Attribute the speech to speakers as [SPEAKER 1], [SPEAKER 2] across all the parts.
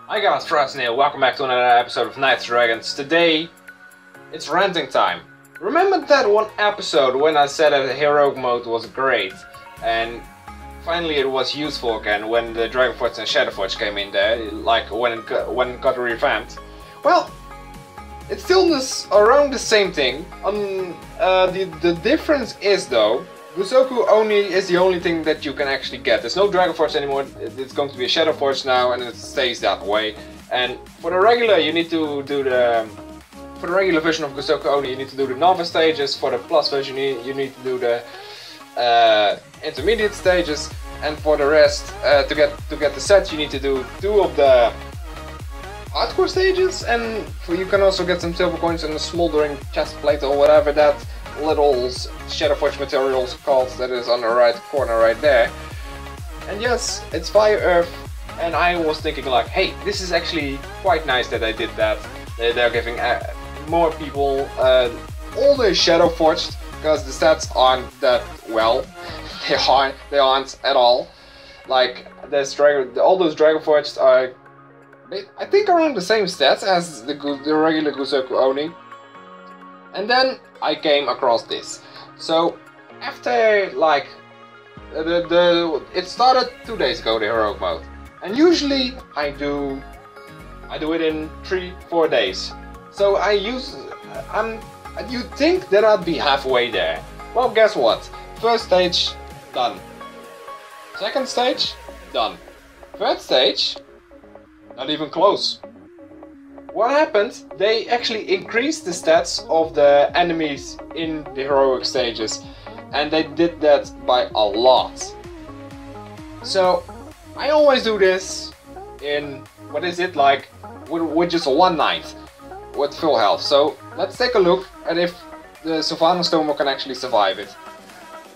[SPEAKER 1] Hi guys, Frost here. Welcome back to another episode of Knights Dragons. Today, it's ranting time. Remember that one episode when I said that the heroic mode was great and finally it was useful again when the Dragonforge and Shadowforge came in there, like when it got revamped? Well, it's still around the same thing. The difference is though, Gusoku Oni is the only thing that you can actually get. There's no Dragonforge anymore, it's going to be a Shadowforge now and it stays that way. And for the regular you need to do for the regular version of Gusoku Oni you need to do the Novice stages, for the Plus version you need to do the intermediate stages, and for the rest, to get the set you need to do 2 of the hardcore stages, and you can also get some silver coins and a smoldering chest plate or whatever that little Shadowforge material is called, that is on the right corner right there. And yes, it's Fire Earth, and I was thinking like, hey, this is actually quite nice that I did that. They're giving more people all the Shadowforged, because the stats aren't that well. They aren't at all. Like all those Dragonforged are, I think, around the same stats as the regular Gusoku Oni. And then I came across this. So after like it started 2 days ago, the heroic mode, and usually I do it in 3-4 days. So you'd think that I'd be halfway there. Well, guess what? First stage done. Second stage done. Third stage not even close. What happened? They actually increased the stats of the enemies in the heroic stages, and they did that by a lot. So I always do this in, what is it, like with just 1 night with full health. So let's take a look at if the Sylvanas Stomo can actually survive it.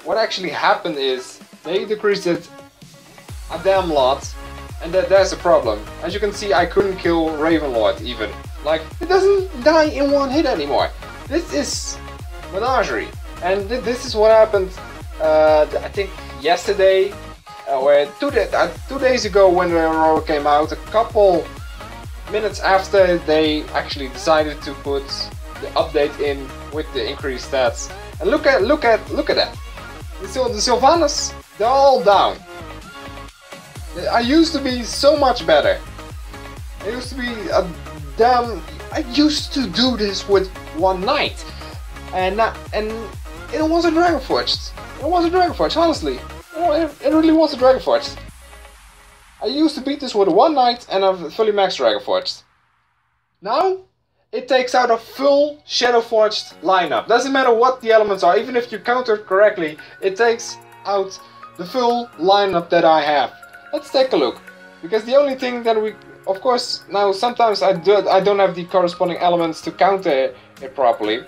[SPEAKER 1] What actually happened is they decreased it a damn lot. And there's a problem. As you can see, I couldn't kill Ravenlord even. Like, it doesn't die in 1 hit anymore. This is Menagerie. And this is what happened, I think yesterday, or 2 days ago when the heroic came out, a couple minutes after they actually decided to put the update in with the increased stats. And look at that. The Sylvanas, they're all down. I used to be so much better. I used to be a damn... I used to do this with 1 night. And it was a Dragonforged. It was a Dragonforged, honestly. It really was a Dragonforged. I used to beat this with 1 night and a fully maxed Dragonforged. Now, it takes out a full Shadowforged lineup. Doesn't matter what the elements are, even if you counter correctly, it takes out the full lineup that I have. Let's take a look, because the only thing that of course, now sometimes I don't have the corresponding elements to counter it properly,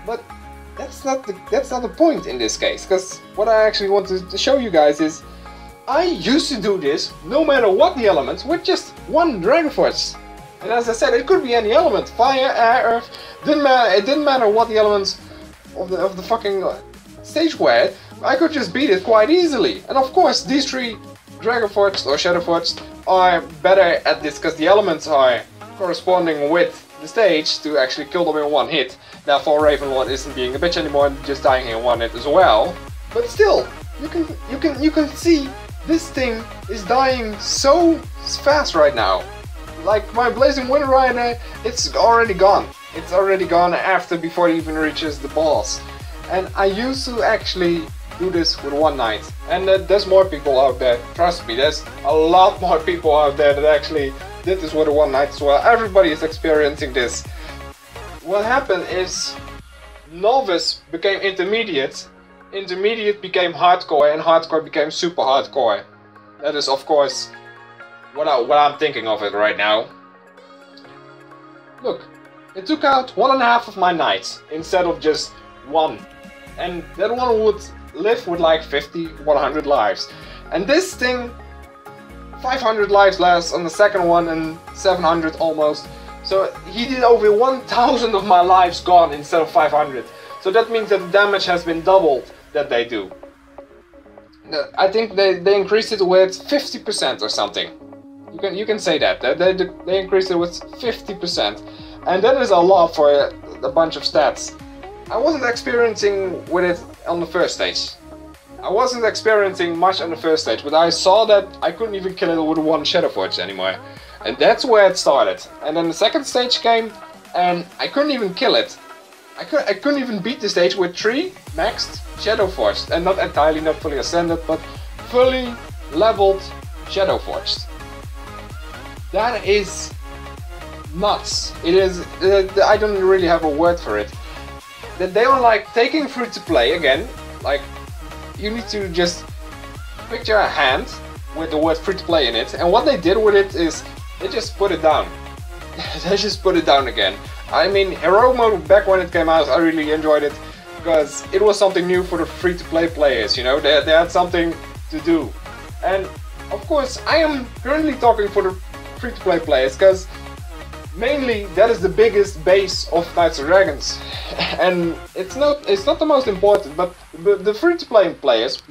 [SPEAKER 1] but that's not the point in this case, because what I actually want to show you guys is I used to do this no matter what the elements with just 1 Dragonforge. And as I said, it could be any element, fire, air, earth, it didn't matter what the elements of the fucking stage were. I could just beat it quite easily. And of course, these 3 Dragonforged or Shadowforged are better at this because the elements are corresponding with the stage to actually kill them in 1 hit. Therefore, Ravenlord isn't being a bitch anymore, just dying in 1 hit as well. But still, you can see this thing is dying so fast right now. Like my Blazing Wind Rider, it's already gone. It's already gone before it even reaches the boss. And I used to actually do this with 1 night, and there's more people out there, trust me, there's a lot more people out there that actually did this with 1 night as well. Everybody is experiencing this. What happened is Novice became Intermediate, Intermediate became Hardcore, and Hardcore became Super Hardcore. That is of course what I'm thinking of it right now. Look, it took out 1.5 of my nights instead of just 1, and that one would live with like 50-100 lives, and this thing 500 lives less on the second one and 700 almost. So he did over 1000 of my lives gone instead of 500. So that means that the damage has been doubled that they do. I think they increased it with 50% or something. You can say that. They increased it with 50%. And that is a lot for a bunch of stats. I wasn't experiencing with it on the first stage. I wasn't experiencing much on the first stage, but I saw that I couldn't even kill it with one Shadow Forge anymore. And that's where it started. And then the second stage came, and I couldn't even kill it. I couldn't even beat the stage with 3 maxed Shadow Forged. And not entirely, not fully ascended, but fully leveled Shadow Forged. That is nuts. It is, I don't really have a word for it. That they are like taking free to play again, like you need to just picture a hand with the word free to play in it, and what they did with it is they just put it down. They just put it down again. I mean, Heroic Mode back when it came out, I really enjoyed it because it was something new for the free to play players, you know, they had something to do. And of course, I am currently talking for the free to play players because mainly that is the biggest base of Knights and Dragons. And it's not the most important, but the free to play players,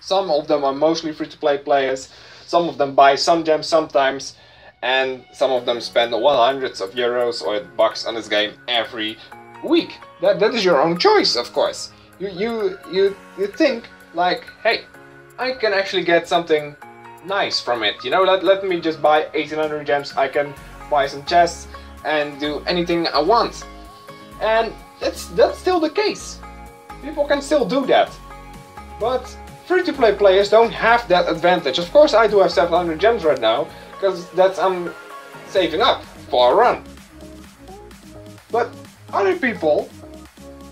[SPEAKER 1] some of them are mostly free to play players, some of them buy some gems sometimes, and some of them spend hundreds of euros or bucks on this game every week. That is your own choice, of course. You think like, hey, I can actually get something nice from it. You know, let me just buy 1800 gems. I can buy some chests and do anything I want. And that's still the case. People can still do that. But free-to-play players don't have that advantage. Of course, I do have 700 gems right now, because that's I'm saving up for a run. But other people,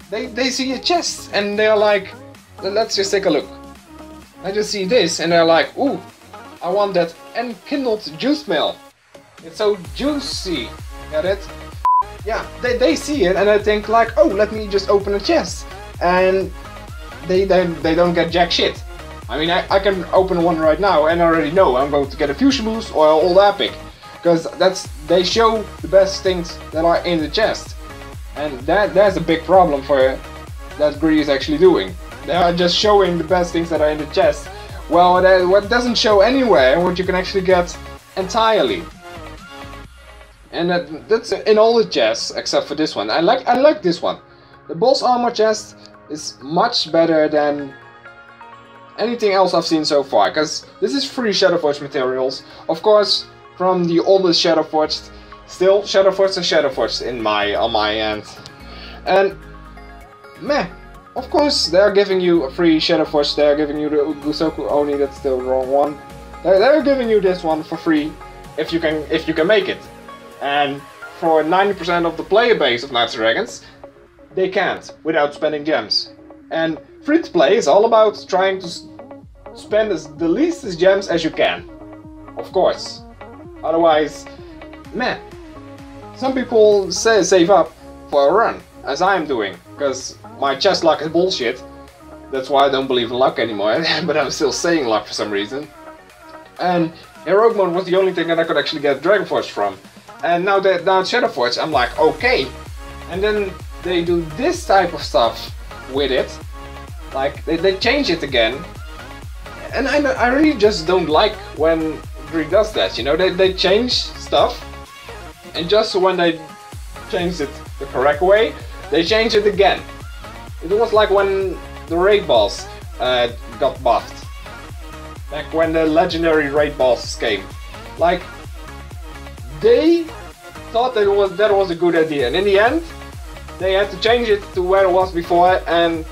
[SPEAKER 1] they see a chest and they're like, let's just take a look. I just see this and they're like, ooh, I want that enkindled juice mill. It's so juicy. Get it? Yeah, they see it and they think like, oh, let me just open a chest. And they don't get jack shit. I mean, I can open one right now and I already know I'm going to get a fusion boost or old epic. Because they show the best things that are in the chest. And that's a big problem for that GREE is actually doing. They are just showing the best things that are in the chest. Well, what doesn't show anywhere, what you can actually get entirely. And that's in all the chests except for this one. I like this one. The boss armor chest is much better than anything else I've seen so far, because this is free Shadowforged materials. Of course, from the oldest Shadowforged, still Shadowforged and Shadowforged on my end. And meh, of course they're giving you a free Shadowforged, they're giving you the Gusoku Oni, that's still the wrong one. They're giving you this one for free if you can make it. And for 90% of the player base of Knights and Dragons, they can't without spending gems. And free to play is all about trying to spend the least gems as you can. Of course. Otherwise, meh. Some people save up for a run, as I am doing, because my chest luck is bullshit. That's why I don't believe in luck anymore, but I'm still saying luck for some reason. And Heroic Mode was the only thing that I could actually get Dragon Forge from. And now that Shadow Forge, I'm like, okay. And then they do this type of stuff with it. Like, they change it again. And I really just don't like when GREE does that, you know? They change stuff, and just when they change it the correct way, they change it again. It was like when the raid boss got buffed. Back when the legendary raid bosses came. Like, they thought that was a good idea, and in the end, they had to change it to where it was before and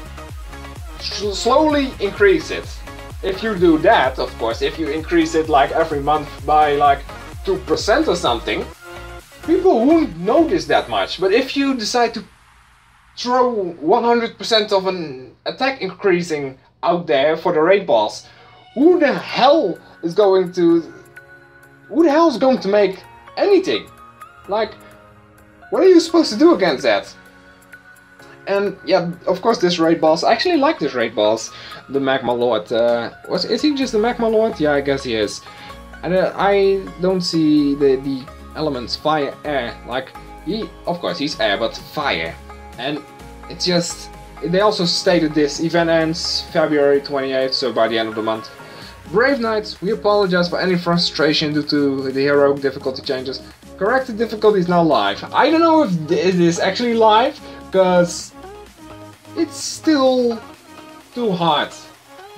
[SPEAKER 1] slowly increase it. If you do that, of course, if you increase it like every month by like 2% or something, people won't notice that much. But if you decide to throw 100% of an attack increasing out there for the raid boss, who the hell is going to make anything? Like, what are you supposed to do against that? And yeah, of course this raid boss, I actually like this raid boss, the Magma Lord. Is he just the Magma Lord? Yeah, I guess he is. And I don't see the elements fire, air, like, of course he's air, but fire. And it's just, they also stated this event ends February 28th, so by the end of the month. Brave Knights, we apologize for any frustration due to the heroic difficulty changes. Corrected difficulty is now live. I don't know if it is actually live, because it's still too hard.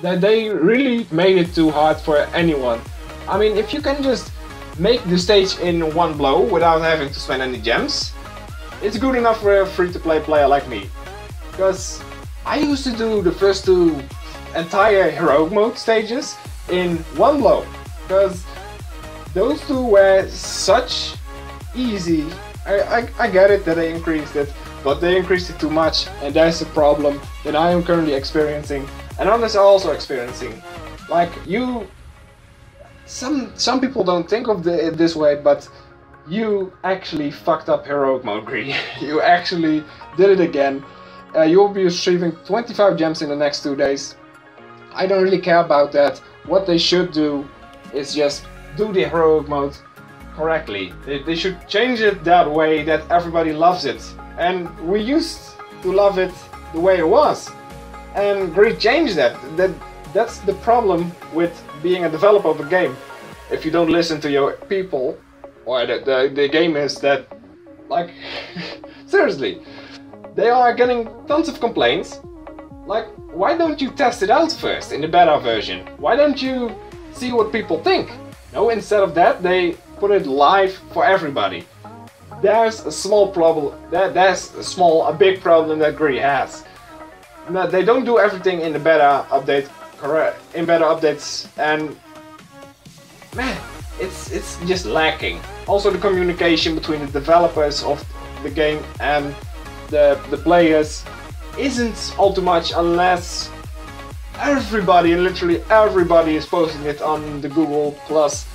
[SPEAKER 1] That they really made it too hard for anyone. I mean, if you can just make the stage in one blow without having to spend any gems, it's good enough for a free-to-play player like me. Because I used to do the first two entire heroic mode stages in one blow. Because those two were such easy. I get it that they increased it, but they increased it too much, and that's a problem that I am currently experiencing, and others are also experiencing. Like you, some people don't think of it this way, but you actually fucked up heroic mode, GREE. You actually did it again. You will be receiving 25 gems in the next 2 days. I don't really care about that. What they should do is just do the heroic mode correctly. They should change it that way that everybody loves it. And we used to love it the way it was. And GREE changed that. That's the problem with being a developer of a game. If you don't listen to your people, or the game is that, like, seriously, they are getting tons of complaints. Like, why don't you test it out first in the beta version? Why don't you see what people think? No, instead of that, they put it live for everybody. There's a small problem. There's a big problem that GREE has. Now, they don't do everything in the beta update correct. In beta updates, and man, it's just lacking. Also, the communication between the developers of the game and the players isn't all too much, unless everybody, literally everybody, is posting it on the Google Plus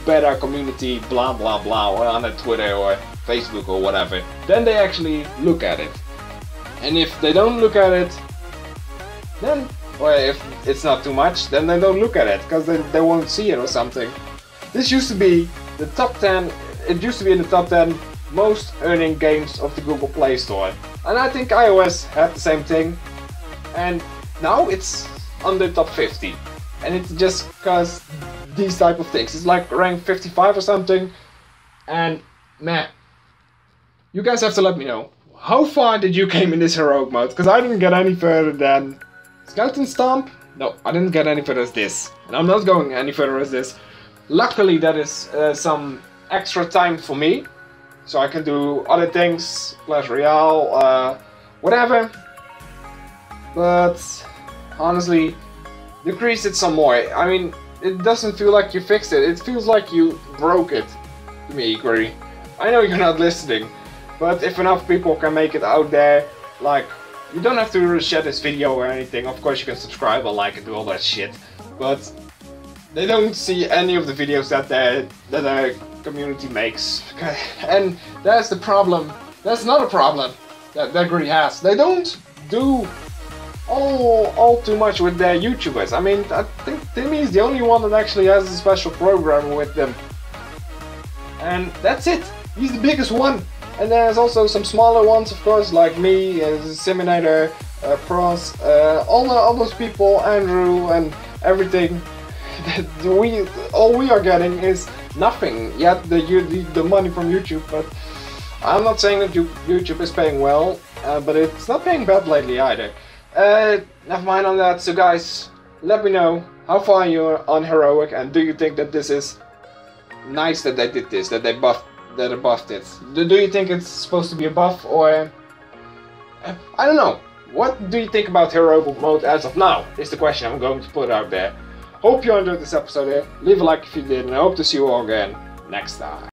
[SPEAKER 1] beta community, blah blah blah, or on Twitter or Facebook or whatever. Then they actually look at it. And if they don't look at it, then, or if it's not too much, then they don't look at it, because they won't see it or something. This used to be the top 10, it used to be in the top 10 most earning games of the Google Play Store. And I think iOS had the same thing. And now it's on the top 50. And it's just because these type of things. It's like rank 55 or something. And man, you guys have to let me know. How far did you came in this heroic mode? Because I didn't get any further than Skeleton Stomp. No, I didn't get any further as this. And I'm not going any further as this. Luckily, that is some extra time for me, so I can do other things, plus Royale, whatever. But honestly, decrease it some more. I mean, it doesn't feel like you fixed it. It feels like you broke it to me, GREE. I know you're not listening, but if enough people can make it out there, like, you don't have to share this video or anything. Of course, you can subscribe or like and do all that shit, but they don't see any of the videos that the community makes. And that's the problem. That's not a problem that GREE has. They don't do all too much with their YouTubers. I mean, I think Timmy is the only one that actually has a special program with them. And that's it. He's the biggest one. And there's also some smaller ones, of course, like me, Siminator, Pros, all those people, Andrew, and everything. All we are getting is nothing yet, the money from YouTube. But I'm not saying that YouTube is paying well, but it's not paying bad lately either. Never mind on that. So guys, let me know how far you're on heroic, and do you think that this is nice that they did this, that they buffed it? Do you think it's supposed to be a buff, or I don't know. What do you think about heroic mode as of now? Is the question I'm going to put out there. Hope you enjoyed this episode here. Leave a like if you did, and I hope to see you all again next time.